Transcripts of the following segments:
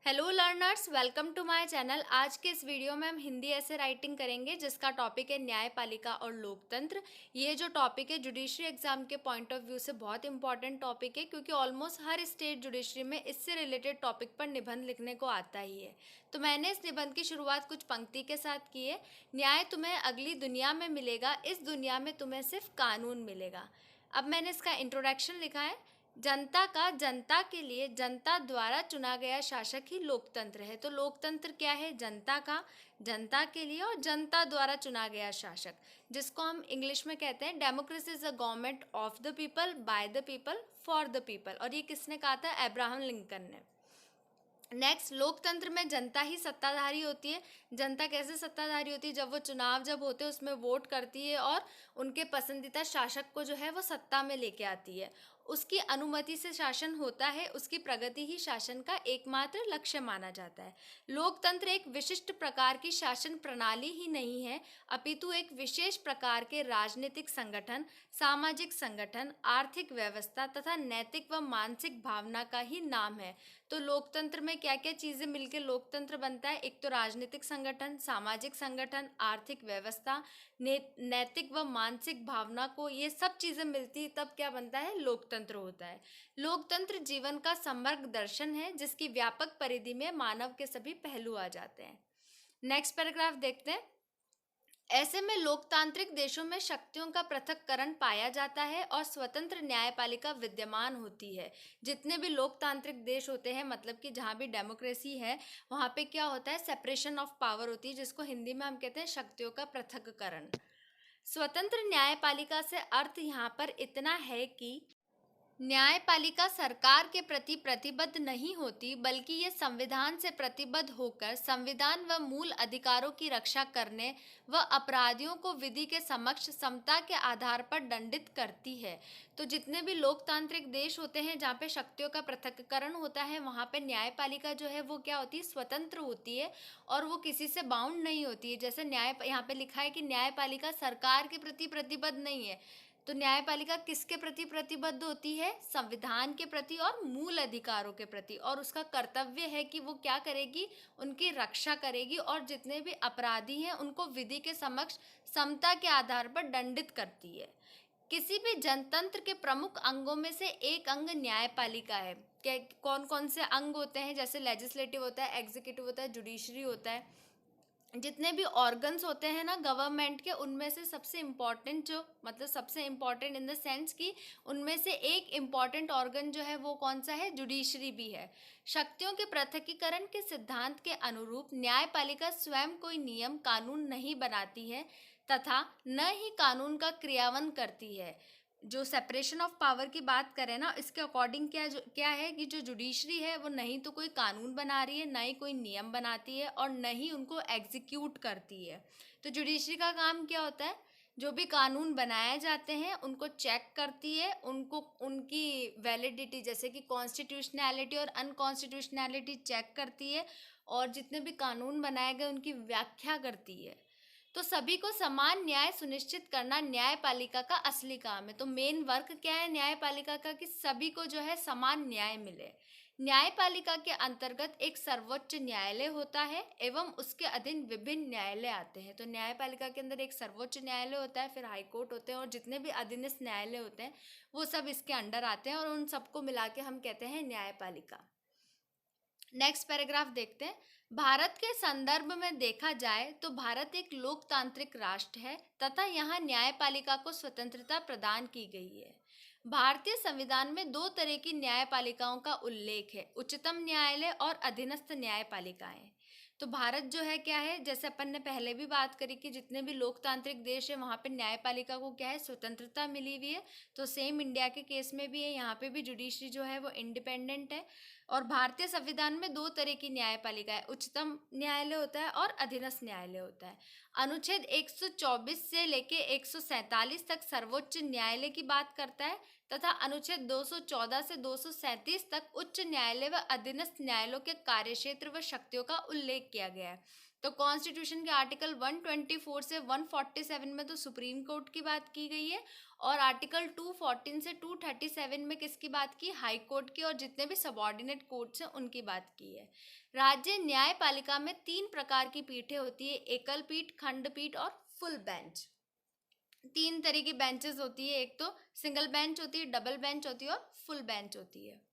Hello learners, welcome to my channel. आज के इस वीडियो में हम हिंदी ऐसे राइटिंग करेंगे जिसका टॉपिक है न्यायपालिका और लोकतंत्र। ये जो टॉपिक है जुडिशरी एग्जाम के पॉइंट ऑफ व्यू से बहुत इंपॉर्टेंट टॉपिक है, क्योंकि ऑलमोस्ट हर स्टेट जुडिशरी में इससे रिलेटेड टॉपिक पर निबंध लिखने को आता ही है। तो मैंने इस निबंध की शुरुआत कुछ पंक्ति के साथ की है। न्याय तुम्हें अगली दुनिया में मिलेगा, इस दुनिया में तुम्हें सिर्फ कानून मिलेगा। अब मैंने इसका इंट्रोडक्शन लिखा है। जनता का जनता के लिए जनता द्वारा चुना गया शासक ही लोकतंत्र है। तो लोकतंत्र क्या है? जनता का जनता के लिए और जनता द्वारा चुना गया शासक, जिसको हम इंग्लिश में कहते हैं democracy is a government of the people, by the people, for the people. और ये किसने कहा था? अब्राहम लिंकन ने। नेक्स्ट, लोकतंत्र में जनता ही सत्ताधारी होती है। जनता कैसे सत्ताधारी होती है? जब वो चुनाव जब होते हैं उसमें वोट करती है और उनके पसंदीदा शासक को जो है वो सत्ता में लेके आती है। उसकी अनुमति से शासन होता है, उसकी प्रगति ही शासन का एकमात्र लक्ष्य माना जाता है। लोकतंत्र एक विशिष्ट प्रकार की शासन प्रणाली ही नहीं है, अपितु एक विशेष प्रकार के राजनीतिक संगठन, सामाजिक संगठन, आर्थिक व्यवस्था तथा नैतिक व मानसिक भावना का ही नाम है। तो लोकतंत्र में क्या क्या चीज़ें मिलकर लोकतंत्र बनता है? एक तो राजनीतिक संगठन, सामाजिक संगठन, आर्थिक व्यवस्था, नैतिक व मानसिक भावना को ये सब चीज़ें मिलती तब क्या बनता है? लोकतंत्र होता है। लोकतंत्र जीवन का समग्र दर्शन है जिसकी व्यापक परिधि में मानव के सभी पहलू आ जाते हैं। नेक्स्ट पैराग्राफ देखते हैं। ऐसे में लोकतांत्रिक देशों में शक्तियों का पृथक्करण पाया जाता है और स्वतंत्र न्यायपालिका विद्यमान होती है। जितने भी लोकतांत्रिक देश होते हैं, मतलब कि जहाँ भी डेमोक्रेसी है, वहाँ पे क्या होता है? सेपरेशन ऑफ पावर होती है, जिसको हिंदी में हम कहते हैं शक्तियों का पृथक्करण। स्वतंत्र न्यायपालिका से अर्थ यहाँ पर इतना है कि न्यायपालिका सरकार के प्रति प्रतिबद्ध नहीं होती, बल्कि ये संविधान से प्रतिबद्ध होकर संविधान व मूल अधिकारों की रक्षा करने व अपराधियों को विधि के समक्ष समता के आधार पर दंडित करती है। तो जितने भी लोकतांत्रिक देश होते हैं जहाँ पे शक्तियों का पृथक्करण होता है, वहाँ पे न्यायपालिका जो है वो क्या होती है? स्वतंत्र होती है और वो किसी से बाउंड नहीं होती है। जैसे न्याय यहाँ पे लिखा है कि न्यायपालिका सरकार के प्रति प्रतिबद्ध नहीं है, तो न्यायपालिका किसके प्रति प्रतिबद्ध होती है? संविधान के प्रति और मूल अधिकारों के प्रति। और उसका कर्तव्य है कि वो क्या करेगी? उनकी रक्षा करेगी और जितने भी अपराधी हैं उनको विधि के समक्ष समता के आधार पर दंडित करती है। किसी भी जनतंत्र के प्रमुख अंगों में से एक अंग न्यायपालिका है। क्या कौन कौन से अंग होते हैं? जैसे लेजिस्लेटिव होता है, एग्जीक्यूटिव होता है, जुडिशरी होता है। जितने भी ऑर्गन्स होते हैं ना गवर्नमेंट के, उनमें से सबसे इम्पॉर्टेंट जो, मतलब सबसे इम्पॉर्टेंट इन द सेंस कि उनमें से एक इम्पॉर्टेंट ऑर्गन जो है वो कौन सा है? जुडिशरी भी है। शक्तियों के पृथकीकरण के सिद्धांत के अनुरूप न्यायपालिका स्वयं कोई नियम कानून नहीं बनाती है तथा न ही कानून का क्रियान्वयन करती है। जो सेपरेशन ऑफ पावर की बात करें ना, इसके अकॉर्डिंग क्या है कि जो जुडिशरी है वो नहीं तो कोई कानून बना रही है, ना ही कोई नियम बनाती है और न ही उनको एग्जीक्यूट करती है। तो जुडिशरी का काम क्या होता है? जो भी कानून बनाए जाते हैं उनको चेक करती है, उनको उनकी वैलिडिटी जैसे कि कॉन्स्टिट्यूशनैलिटी और अनकॉन्स्टिट्यूशनैलिटी चेक करती है, और जितने भी कानून बनाए गए उनकी व्याख्या करती है। तो सभी को समान न्याय सुनिश्चित करना न्यायपालिका का असली काम है। तो मेन वर्क क्या है न्यायपालिका का? कि सभी को जो है समान न्याय मिले। न्यायपालिका के अंतर्गत एक सर्वोच्च न्यायालय होता है एवं उसके अधीन विभिन्न न्यायालय आते हैं। तो न्यायपालिका के अंदर एक सर्वोच्च न्यायालय होता है, फिर हाई कोर्ट होते हैं और जितने भी अधीनस्थ न्यायालय होते हैं वो सब इसके अंडर आते हैं और उन सबको मिला के हम कहते हैं न्यायपालिका। नेक्स्ट पैराग्राफ देखते हैं। भारत के संदर्भ में देखा जाए तो भारत एक लोकतांत्रिक राष्ट्र है तथा यहाँ न्यायपालिका को स्वतंत्रता प्रदान की गई है। भारतीय संविधान में दो तरह की न्यायपालिकाओं का उल्लेख है, उच्चतम न्यायालय और अधीनस्थ न्यायपालिकाएं। तो भारत जो है क्या है? जैसे अपन ने पहले भी बात करी कि जितने भी लोकतांत्रिक देश है वहाँ पे न्यायपालिका को क्या है? स्वतंत्रता मिली हुई है। तो सेम इंडिया के केस में भी है, यहाँ पे भी जुडिशरी जो है वो इंडिपेंडेंट है। और भारतीय संविधान में दो तरह की न्यायपालिका है, उच्चतम न्यायालय होता है और अधीनस्थ न्यायालय होता है। अनुच्छेद 124 से लेके 147 तक सर्वोच्च न्यायालय की बात करता है तथा अनुच्छेद 214 से 237 तक उच्च न्यायालय व अधीनस्थ न्यायालयों के कार्यक्षेत्र व शक्तियों का उल्लेख किया गया है। तो कॉन्स्टिट्यूशन के आर्टिकल 124 से 147 में तो सुप्रीम कोर्ट की बात की गई है और आर्टिकल 214 से 237 में किसकी बात की? हाई कोर्ट की, और जितने भी सबऑर्डिनेट कोर्ट्स हैं उनकी बात की है। राज्य न्यायपालिका में 3 प्रकार की पीठें होती है, एकल पीठ, खंडपीठ और फुल बेंच। 3 तरह की बेंचेस होती है, एक तो सिंगल बेंच होती है, डबल बेंच होती है और फुल बेंच होती है।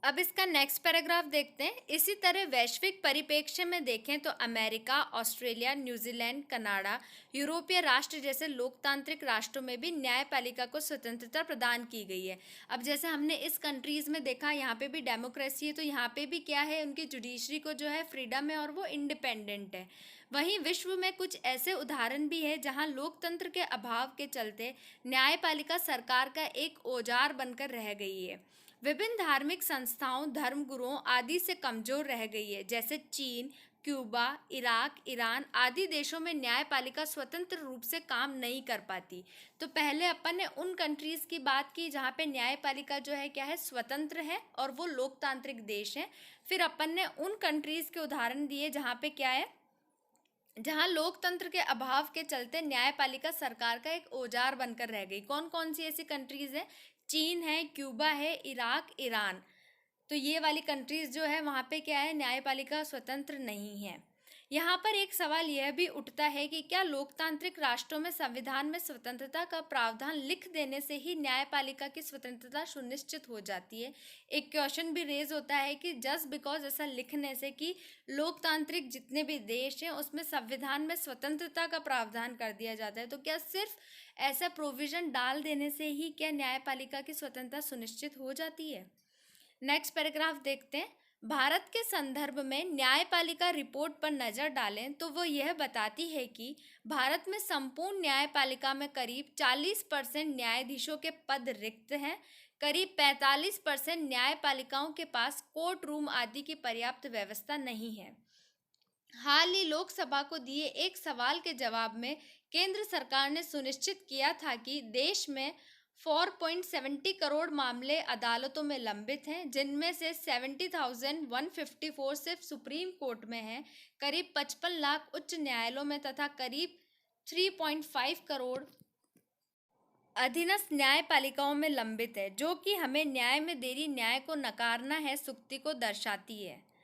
अब इसका नेक्स्ट पैराग्राफ देखते हैं। इसी तरह वैश्विक परिप्रेक्ष्य में देखें तो अमेरिका, ऑस्ट्रेलिया, न्यूजीलैंड, कनाडा, यूरोपीय राष्ट्र जैसे लोकतांत्रिक राष्ट्रों में भी न्यायपालिका को स्वतंत्रता प्रदान की गई है। अब जैसे हमने इस कंट्रीज़ में देखा, यहाँ पे भी डेमोक्रेसी है, तो यहाँ पे भी क्या है, उनकी जुडिशरी को जो है फ्रीडम है और वो इंडिपेंडेंट है। वहीं विश्व में कुछ ऐसे उदाहरण भी है जहां लोकतंत्र के अभाव के चलते न्यायपालिका सरकार का एक औजार बनकर रह गई है। विभिन्न धार्मिक संस्थाओं, धर्मगुरुओं आदि से कमजोर रह गई है। जैसे चीन, क्यूबा, इराक, ईरान आदि देशों में न्यायपालिका स्वतंत्र रूप से काम नहीं कर पाती। तो पहले अपन ने उन कंट्रीज़ की बात की जहाँ पे न्यायपालिका जो है क्या है, स्वतंत्र है और वो लोकतांत्रिक देश है। फिर अपन ने उन कंट्रीज़ के उदाहरण दिए जहाँ पे क्या है, जहां लोकतंत्र के अभाव के चलते न्यायपालिका सरकार का एक औजार बनकर रह गई। कौन कौन सी ऐसी कंट्रीज है? चीन है, क्यूबा है, इराक, ईरान। तो ये वाली कंट्रीज जो है वहाँ पे क्या है, न्यायपालिका स्वतंत्र नहीं है। यहाँ पर एक सवाल यह भी उठता है कि क्या लोकतांत्रिक राष्ट्रों में संविधान में स्वतंत्रता का प्रावधान लिख देने से ही न्यायपालिका की स्वतंत्रता सुनिश्चित हो जाती है? एक क्वेश्चन भी रेज होता है कि जस्ट बिकॉज ऐसा लिखने से कि लोकतांत्रिक जितने भी देश हैं उसमें संविधान में स्वतंत्रता का प्रावधान कर दिया जाता है, तो क्या सिर्फ ऐसा प्रोविजन डाल देने से ही क्या न्यायपालिका की स्वतंत्रता सुनिश्चित हो जाती है? नेक्स्ट पैराग्राफ देखते हैं। भारत के संदर्भ में न्यायपालिका रिपोर्ट पर नज़र डालें तो वो यह बताती है कि भारत में संपूर्ण न्यायपालिका में करीब 40% न्यायाधीशों के पद रिक्त हैं। करीब 45% न्यायपालिकाओं के पास कोर्ट रूम आदि की पर्याप्त व्यवस्था नहीं है। हाल ही लोकसभा को दिए एक सवाल के जवाब में केंद्र सरकार ने सुनिश्चित किया था कि देश में 4.70 करोड़ मामले अदालतों में लंबित हैं, जिनमें से 70,154 सिर्फ सुप्रीम कोर्ट में हैं। करीब 55 लाख उच्च न्यायालयों में तथा करीब 3.5 करोड़ अधीनस्थ न्यायपालिकाओं में लंबित है, जो कि हमें न्याय में देरी, न्याय को नकारना है सूक्ति को दर्शाती है।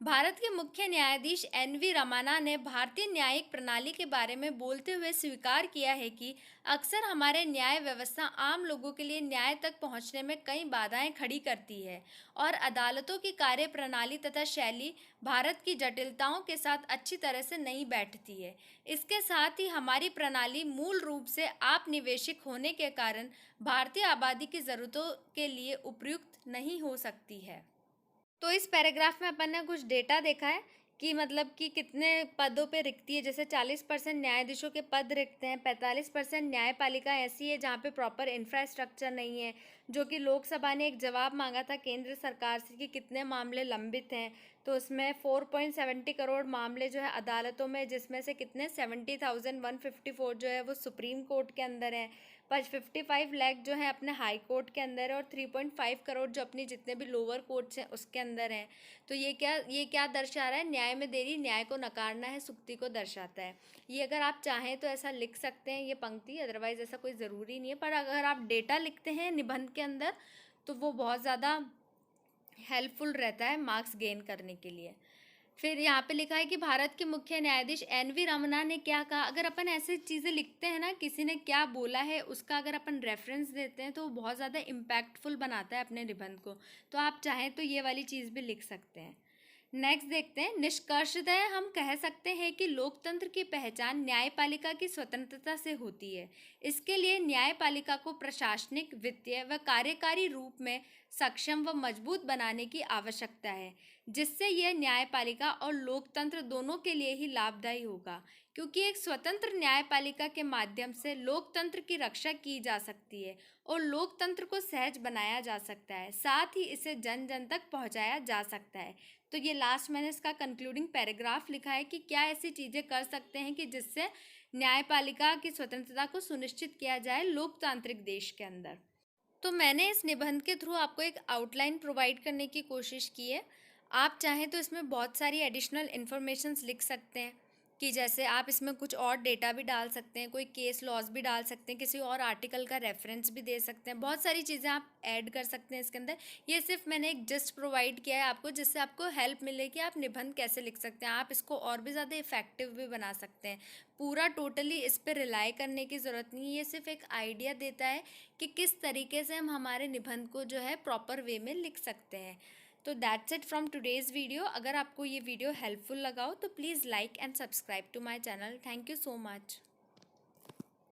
भारत के मुख्य न्यायाधीश एन.वी. रमन्ना ने भारतीय न्यायिक प्रणाली के बारे में बोलते हुए स्वीकार किया है कि अक्सर हमारे न्याय व्यवस्था आम लोगों के लिए न्याय तक पहुंचने में कई बाधाएं खड़ी करती है और अदालतों की कार्य प्रणाली तथा शैली भारत की जटिलताओं के साथ अच्छी तरह से नहीं बैठती है। इसके साथ ही हमारी प्रणाली मूल रूप से आपनिवेशिक होने के कारण भारतीय आबादी की ज़रूरतों के लिए उपयुक्त नहीं हो सकती है। तो इस पैराग्राफ में अपन ने कुछ डेटा देखा है कि मतलब कि कितने पदों पे रिक्ति है। जैसे 40% न्यायाधीशों के पद रिक्त हैं, 45% न्यायपालिका ऐसी है जहाँ पे प्रॉपर इंफ्रास्ट्रक्चर नहीं है। जो कि लोकसभा ने एक जवाब मांगा था केंद्र सरकार से कि कितने मामले लंबित हैं, तो उसमें 4.70 करोड़ मामले जो है अदालतों में, जिसमें से कितने 70,154 जो है वो सुप्रीम कोर्ट के अंदर है, 55 लाख जो है अपने हाई कोर्ट के अंदर है और 3.5 करोड़ जो अपनी जितने भी लोअर कोर्ट्स हैं उसके अंदर हैं। तो ये क्या दर्शा रहा है? न्याय में देरी, न्याय को नकारना है सूक्ति को दर्शाता है। ये अगर आप चाहें तो ऐसा लिख सकते हैं ये पंक्ति, अदरवाइज ऐसा कोई ज़रूरी नहीं है। पर अगर आप डेटा लिखते हैं निबंध के अंदर तो वो बहुत ज़्यादा हेल्पफुल रहता है मार्क्स गेन करने के लिए। फिर यहाँ पे लिखा है कि भारत के मुख्य न्यायाधीश एन.वी. रमन्ना ने क्या कहा। अगर अपन ऐसी चीज़ें लिखते हैं ना, किसी ने क्या बोला है उसका अगर अपन रेफरेंस देते हैं तो वो बहुत ज़्यादा इम्पैक्टफुल बनाता है अपने निबंध को। तो आप चाहें तो ये वाली चीज़ भी लिख सकते हैं। नेक्स्ट देखते हैं। निष्कर्षतः हम कह सकते हैं कि लोकतंत्र की पहचान न्यायपालिका की स्वतंत्रता से होती है। इसके लिए न्यायपालिका को प्रशासनिक, वित्तीय व कार्यकारी रूप में सक्षम व मजबूत बनाने की आवश्यकता है, जिससे यह न्यायपालिका और लोकतंत्र दोनों के लिए ही लाभदायी होगा। क्योंकि एक स्वतंत्र न्यायपालिका के माध्यम से लोकतंत्र की रक्षा की जा सकती है और लोकतंत्र को सहज बनाया जा सकता है, साथ ही इसे जन जन तक पहुंचाया जा सकता है। तो ये लास्ट मैंने इसका कंक्लूडिंग पैराग्राफ लिखा है कि क्या ऐसी चीज़ें कर सकते हैं कि जिससे न्यायपालिका की स्वतंत्रता को सुनिश्चित किया जाए लोकतांत्रिक देश के अंदर। तो मैंने इस निबंध के थ्रू आपको एक आउटलाइन प्रोवाइड करने की कोशिश की है। आप चाहें तो इसमें बहुत सारी एडिशनल इन्फॉर्मेशंस लिख सकते हैं। कि जैसे आप इसमें कुछ और डेटा भी डाल सकते हैं, कोई केस लॉज भी डाल सकते हैं, किसी और आर्टिकल का रेफरेंस भी दे सकते हैं, बहुत सारी चीज़ें आप ऐड कर सकते हैं इसके अंदर। ये सिर्फ मैंने एक जस्ट प्रोवाइड किया है आपको, जिससे आपको हेल्प मिले कि आप निबंध कैसे लिख सकते हैं। आप इसको और भी ज़्यादा इफेक्टिव भी बना सकते हैं। पूरा टोटली इस पर रिलाई करने की ज़रूरत नहीं है, ये सिर्फ एक आइडिया देता है कि किस तरीके से हम हमारे निबंध को जो है प्रॉपर वे में लिख सकते हैं। तो that's it from today's video. अगर आपको ये वीडियो हेल्पफुल लगा हो तो please like and subscribe to my channel. Thank you so much.